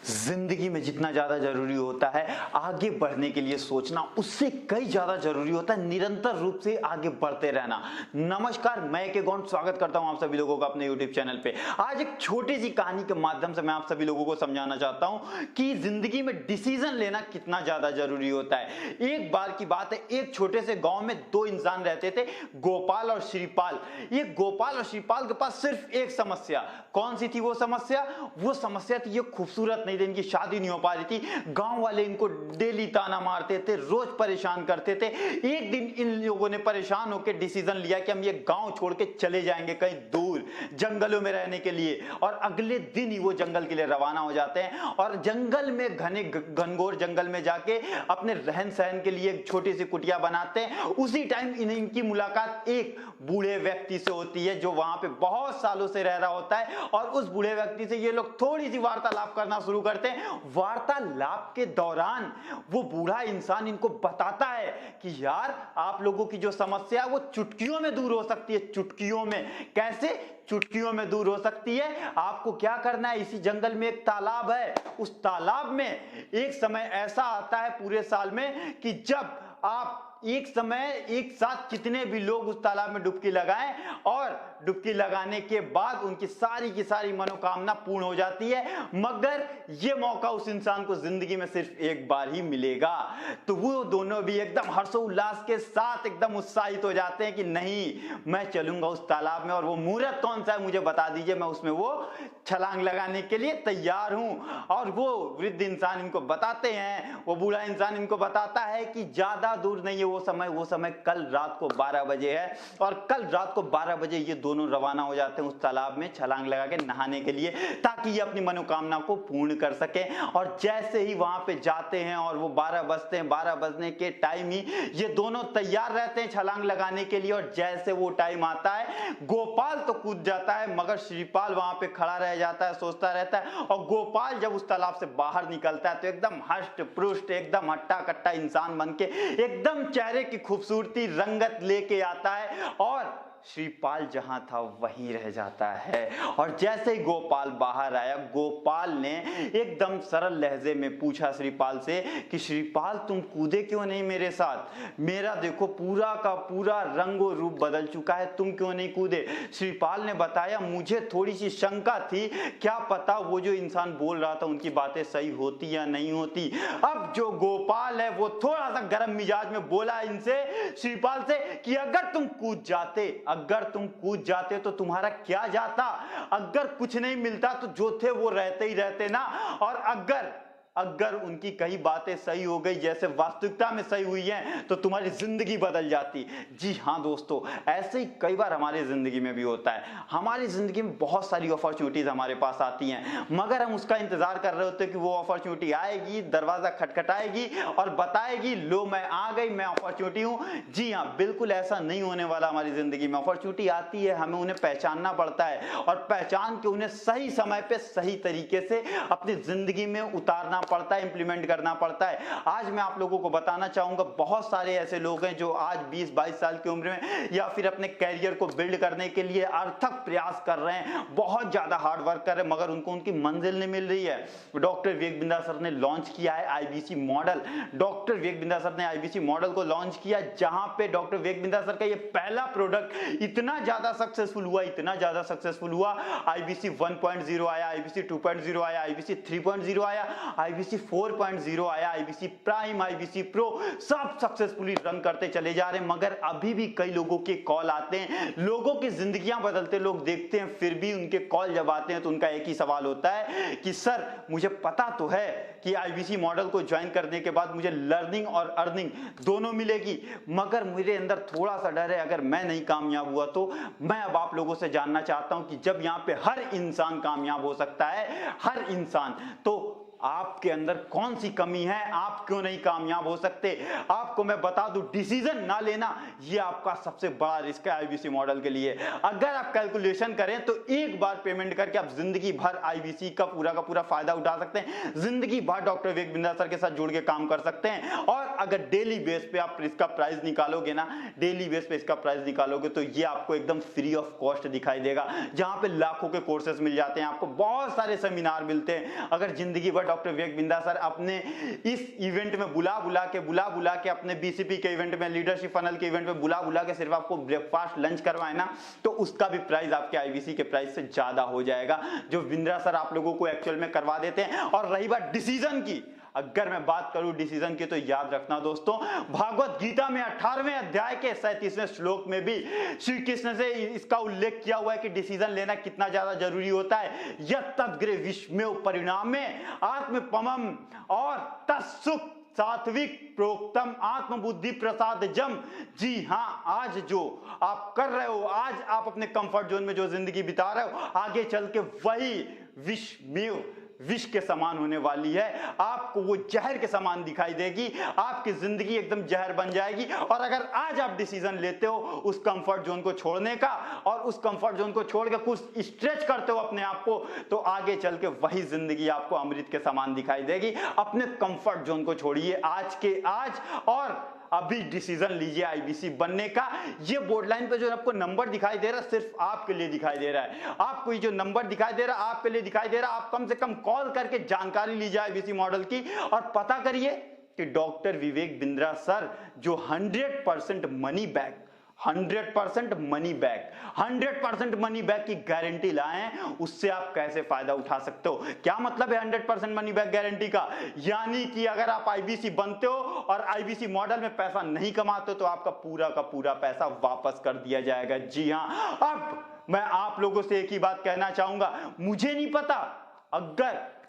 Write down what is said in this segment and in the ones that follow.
जिंदगी में जितना ज्यादा जरूरी होता है आगे बढ़ने के लिए सोचना, उससे कई ज्यादा जरूरी होता है निरंतर रूप से आगे बढ़ते रहना। नमस्कार, मैं के गौंड स्वागत करता हूं आप सभी लोगों का अपने YouTube चैनल पे। आज एक छोटी सी कहानी के माध्यम से मैं आप सभी लोगों को समझाना चाहता हूं कि जिंदगी में डिसीजन लेना कितना ज्यादा जरूरी होता है। एक बार की बात है, एक छोटे से गांव में दो इंसान रहते थे, गोपाल और श्रीपाल। ये गोपाल और श्रीपाल के पास सिर्फ एक समस्या। कौन सी थी वो समस्या? वो समस्या थी ये खूबसूरत नहीं थे, इनकी शादी नहीं हो पा रही थी। गांव वाले इनको डेली ताना मारते थे, रोज परेशान करते थे। एक दिन इन लोगों ने परेशान होकर डिसीजन लिया कि हम ये गांव छोड़ के चले जाएंगे कहीं दूर जंगलों में रहने के लिए। और अगले दिन ही वो जंगल के लिए रवाना हो जाते हैं और जंगल में घने घनघोर जंगल में जाके अपने रहन सहन के लिए एक छोटी सी कुटिया बनाते हैं। उसी टाइम इनकी मुलाकात एक बूढ़े व्यक्ति से होती है जो वहां पे बहुत सालों से रह रहा होता है। और उस बूढ़े व्यक्ति से ये लोग थोड़ी सी वार्तालाप करना शुरू करते हैं। वार्तालाप के दौरान वो बूढ़ा इंसान इनको बताता है कि यार, आप लोगों की जो समस्या है वो चुटकियों में दूर हो सकती है। चुटकियों में कैसे? चुटकियों में दूर हो सकती है। आपको क्या करना है, इसी जंगल में एक तालाब है, उस तालाब में एक समय ऐसा आता है पूरे साल में कि जब आप एक समय एक साथ कितने भी लोग उस तालाब में डुबकी लगाएं और डुबकी लगाने के बाद उनकी सारी की सारी मनोकामना पूर्ण हो जाती है। मगर यह मौका उस इंसान को जिंदगी में सिर्फ एक बार ही मिलेगा। तो वो दोनों भी एकदम हर्षोल्लास के साथ एकदम उत्साहित हो जाते हैं कि नहीं, मैं चलूंगा उस तालाब में। और वो मुहूर्त कौन सा है मुझे बता दीजिए, मैं उसमें वो छलांग लगाने के लिए तैयार हूं। और वो वृद्ध इंसान इनको बताते हैं, वो बूढ़ा इंसान इनको बताता है कि ज्यादा दूर नहीं है वो समय कल रात को 12 बजे है। और कल रात को 12 बजे ये दोनों रवाना हो जाते हैं उस तालाब में छलांग लगा के नहाने के लिए, ताकि ये अपनी मनोकामना को पूर्ण कर सके। और जैसे ही वहां पे जाते हैं और वो 12 बजते हैं, 12 बजने के टाइम ही ये दोनों तैयार रहते हैं छलांग लगाने के लिए। और जैसे वो टाइम आता है, गोपाल तो कूद जाता है मगर श्रीपाल वहां पे खड़ा रह जाता है, सोचता रहता है। और गोपाल जब उस तालाब से बाहर निकलता है तो एकदम हष्ट पुष्ट, एकदम हट्टा कट्टा इंसान बन के एकदम चेहरे की खूबसूरती रंगत लेके आता है। और श्रीपाल जहां था वहीं रह जाता है। और जैसे ही गोपाल बाहर आया, गोपाल ने एकदम सरल लहजे में पूछा श्रीपाल से कि श्रीपाल, तुम कूदे क्यों नहीं मेरे साथ? मेरा देखो पूरा का पूरा रंगो रूप बदल चुका है, तुम क्यों नहीं कूदे? श्रीपाल ने बताया, मुझे थोड़ी सी शंका थी, क्या पता वो जो इंसान बोल रहा था उनकी बातें सही होती या नहीं होती। अब जो गोपाल है वो थोड़ा सा गर्म मिजाज में बोला इनसे, श्रीपाल से, कि अगर तुम कूद जाते तो तुम्हारा क्या जाता? अगर कुछ नहीं मिलता तो जो थे वो रहते ही रहते ना। और अगर उनकी कई बातें सही हो गई, जैसे वास्तविकता में सही हुई हैं, तो तुम्हारी जिंदगी बदल जाती। जी हाँ दोस्तों, ऐसे ही कई बार हमारी जिंदगी में भी होता है। हमारी जिंदगी में बहुत सारी अपॉर्चुनिटीज हमारे पास आती हैं, मगर हम उसका इंतजार कर रहे होते हैं कि वो अपॉर्चुनिटी आएगी, दरवाजा खटखटाएगी और बताएगी, लो मैं आ गई, मैं अपॉर्चुनिटी हूं। जी हाँ, बिल्कुल ऐसा नहीं होने वाला। हमारी जिंदगी में अपॉर्चुनिटी आती है, हमें उन्हें पहचानना पड़ता है और पहचान के उन्हें सही समय पे सही तरीके से अपनी जिंदगी में उतारना पड़ता है, इंप्लीमेंट करना पड़ता है। आज मैं आप लोगों को बताना चाहूंगा, बहुत सारे ऐसे लोग हैं जो आज 20-22 साल की उम्र में या फिर अपने कैरियर को बिल्ड करने के लिए अर्थक प्रयास कर रहे हैं, बहुत ज्यादा हार्ड वर्क कर रहे हैं, मगर उनको उनकी मंजिल नहीं मिल रही है। डॉक्टर विवेक बिंद्रा सर ने लॉन्च किया है IBC model. Doctor Vivek Bindra sir ने आईबीसी मॉडल को लॉन्च किया, जहां पे डॉक्टर विवेक बिंद्रा सर का ये पहला प्रोडक्ट इतना ज्यादा सक्सेसफुल हुआ, आईबीसी 1.0 आया, आईबीसी 2.0 आया, आईबीसी 3.0 आया, आईबीसी 4.0 आया, आईबीसी प्राइम, आईबीसी प्रो, सब सक्सेसफुली रन करते चले जा रहे हैं। मगर अभी भी कई लोगों के कॉल आते हैं, लोगों की जिंदगियां बदलते लोग देखते हैं, फिर भी उनके कॉल जब आते हैं तो उनका एक ही सवाल होता है कि सर, मुझे पता तो है कि आईबीसी मॉडल को ज्वाइन करने के बाद मुझे लर्निंग और अर्निंग दोनों मिलेगी, मगर मेरे अंदर थोड़ा सा डर है, अगर मैं नहीं कामयाब हुआ तो। मैं अब आप लोगों से जानना चाहता हूं कि जब यहां पे हर इंसान कामयाब हो सकता है, हर इंसान, तो आपके अंदर कौन सी कमी है? आप क्यों नहीं कामयाब हो सकते? आपको मैं बता दूं, डिसीजन ना लेना ये आपका सबसे बड़ा रिस्क है आईबीसी मॉडल के लिए। अगर आप कैलकुलेशन करें तो एक बार पेमेंट करके आप जिंदगी भर आईबीसी का पूरा फायदा उठा सकते हैं, जिंदगी भर डॉक्टर विवेक बिंद्रा सर के साथ जुड़ के काम कर सकते हैं। और अगर डेली बेस पे आप इसका प्राइस निकालोगे ना, डेली बेस पे इसका प्राइस निकालोगे तो ये आपको एकदम फ्री ऑफ कॉस्ट दिखाई देगा, जहां पे लाखों के कोर्सेज मिल जाते हैं, आपको बहुत सारे सेमिनार मिलते हैं। अगर जिंदगी भर डॉक्टर विवेक बिंदा सर अपने इस इवेंट में बुला बुला के अपने बीसीपी के इवेंट में, लीडरशिप फनल के इवेंट में बुला के सिर्फ आपको ब्रेकफास्ट लंच करवाए ना, तो उसका भी प्राइस आपके आईबीसी के प्राइस से ज्यादा हो जाएगा, जो बिंद्रा सर आप लोगों को एक्चुअल में करवा देते हैं। और रही बात डिसीजन की, अगर मैं बात करूं डिसीजन की, तो याद रखना दोस्तों, भागवत गीता में 18वें अध्याय के 37वें श्लोक में भी श्री कृष्ण से इसका उल्लेख किया हुआ है कि डिसीजन लेना कितना ज्यादा जरूरी होता है। यत् तद्ग्रे विस्मयो परिणामे आत्मपमम और तत्सुख सात्विक प्रोक्तम आत्मबुद्धि प्रसाद जम। जी हाँ, आज जो आप कर रहे हो, आज आप अपने कंफर्ट जोन में जो जिंदगी बिता रहे हो, आगे चल के वही विस्मय विष के समान होने वाली है। आपको वो जहर के समान दिखाई देगी, आपकी जिंदगी एकदम जहर बन जाएगी। और अगर आज आप डिसीजन लेते हो उस कंफर्ट जोन को छोड़ने का, और उस कंफर्ट जोन को छोड़ के कुछ स्ट्रेच करते हो अपने आप को, तो आगे चल के वही जिंदगी आपको अमृत के समान दिखाई देगी। अपने कंफर्ट जोन को छोड़िए आज के आज, और अभी डिसीजन लीजिए आईबीसी बनने का। ये बोर्ड लाइन पे जो आपको नंबर दिखाई दे रहा है, सिर्फ आपके लिए दिखाई दे रहा है। आपको ये जो नंबर दिखाई दे रहा है, आपके लिए दिखाई दे रहा है। आप कम से कम कॉल करके जानकारी लीजिए आईबीसी मॉडल की, और पता करिए कि डॉक्टर विवेक बिंद्रा सर जो 100% money back, 100% money back, 100% money back की गारंटी लाए हैं, उससे आप कैसे फायदा उठा सकते हो। क्या मतलब है 100% मनी बैक गारंटी का? यानी कि अगर आप आईबीसी बनते हो और आईबीसी मॉडल में पैसा नहीं कमाते हो, तो आपका पूरा का पूरा पैसा वापस कर दिया जाएगा। जी हाँ, अब मैं आप लोगों से एक ही बात कहना चाहूंगा, मुझे नहीं पता,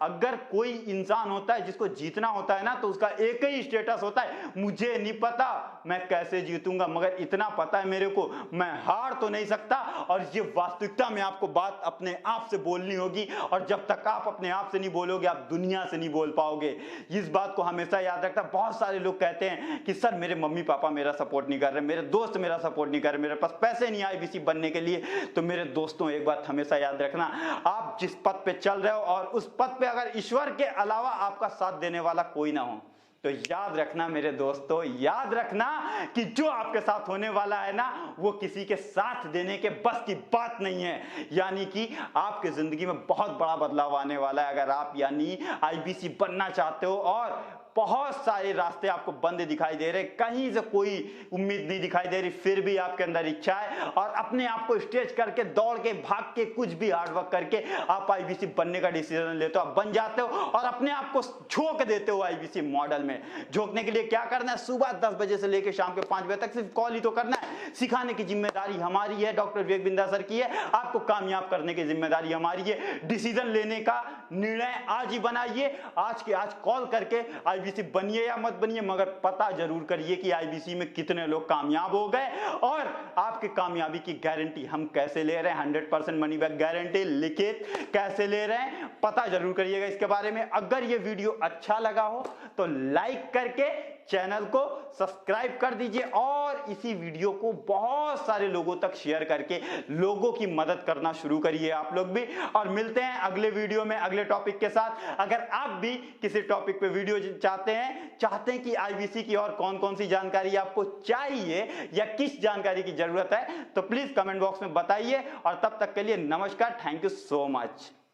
अगर कोई इंसान होता है जिसको जीतना होता है ना, तो उसका एक ही स्टेटस होता है, मुझे नहीं पता मैं कैसे जीतूंगा, मगर इतना पता है मेरे को, मैं हार तो नहीं सकता। और ये वास्तविकता में आपको बात अपने आप से बोलनी होगी, और जब तक आप अपने आप से नहीं बोलोगे, आप दुनिया से नहीं बोल पाओगे। इस बात को हमेशा याद रखना। बहुत सारे लोग कहते हैं कि सर मेरे मम्मी पापा मेरा सपोर्ट नहीं कर रहे, मेरे दोस्त मेरा सपोर्ट नहीं कर रहे, मेरे पास पैसे नहीं आईबीसी बनने के लिए। तो मेरे दोस्तों, एक बात हमेशा याद रखना, आप जिस पद पे चल रहे हो और उस पद पे अगर ईश्वर के अलावा आपका साथ देने वाला कोई ना हो, तो याद रखना मेरे दोस्तों, याद रखना कि जो आपके साथ होने वाला है ना, वो किसी के साथ देने के बस की बात नहीं है। यानी कि आपकी जिंदगी में बहुत बड़ा बदलाव आने वाला है अगर आप यानी आईबीसी बनना चाहते हो। और बहुत सारे रास्ते आपको बंद दिखाई दे रहे, कहीं से कोई उम्मीद नहीं दिखाई दे रही, फिर भी आपके अंदर इच्छा है और अपने आप को स्टेज करके, दौड़ के, भाग के, कुछ भी हार्डवर्क करके आप आईबीसी बनने का डिसीजन लेते हो, आप बन जाते हो और अपने आप को झोंक देते हो आईबीसी मॉडल में। झोंकने के लिए क्या करना है? सुबह 10 बजे से लेकर शाम के 5 बजे तक सिर्फ कॉल ही तो करना है। सिखाने की जिम्मेदारी हमारी है, डॉक्टर विवेक बिंदा सर की है। आपको कामयाब करने की जिम्मेदारी हमारी है। डिसीजन लेने का निर्णय आज ही बनाइए, आज के आज कॉल करके आईबीसी बनिए या मत बनिए, मगर पता जरूर करिए कि आईबीसी में कितने लोग कामयाब हो गए और आपकी कामयाबी की गारंटी हम कैसे ले रहे हैं। 100% मनी बैक गारंटी लिखित कैसे ले रहे हैं, पता जरूर करिएगा इसके बारे में। अगर ये वीडियो अच्छा लगा हो तो लाइक करके चैनल को सब्सक्राइब कर दीजिए और इसी वीडियो को बहुत सारे लोगों तक शेयर करके लोगों की मदद करना शुरू करिए आप लोग भी। और मिलते हैं अगले वीडियो में अगले टॉपिक के साथ। अगर आप भी किसी टॉपिक पे वीडियो चाहते हैं कि आईबीसी की और कौन कौन सी जानकारी आपको चाहिए या किस जानकारी की जरूरत है, तो प्लीज कमेंट बॉक्स में बताइए। और तब तक के लिए नमस्कार, थैंक यू सो मच।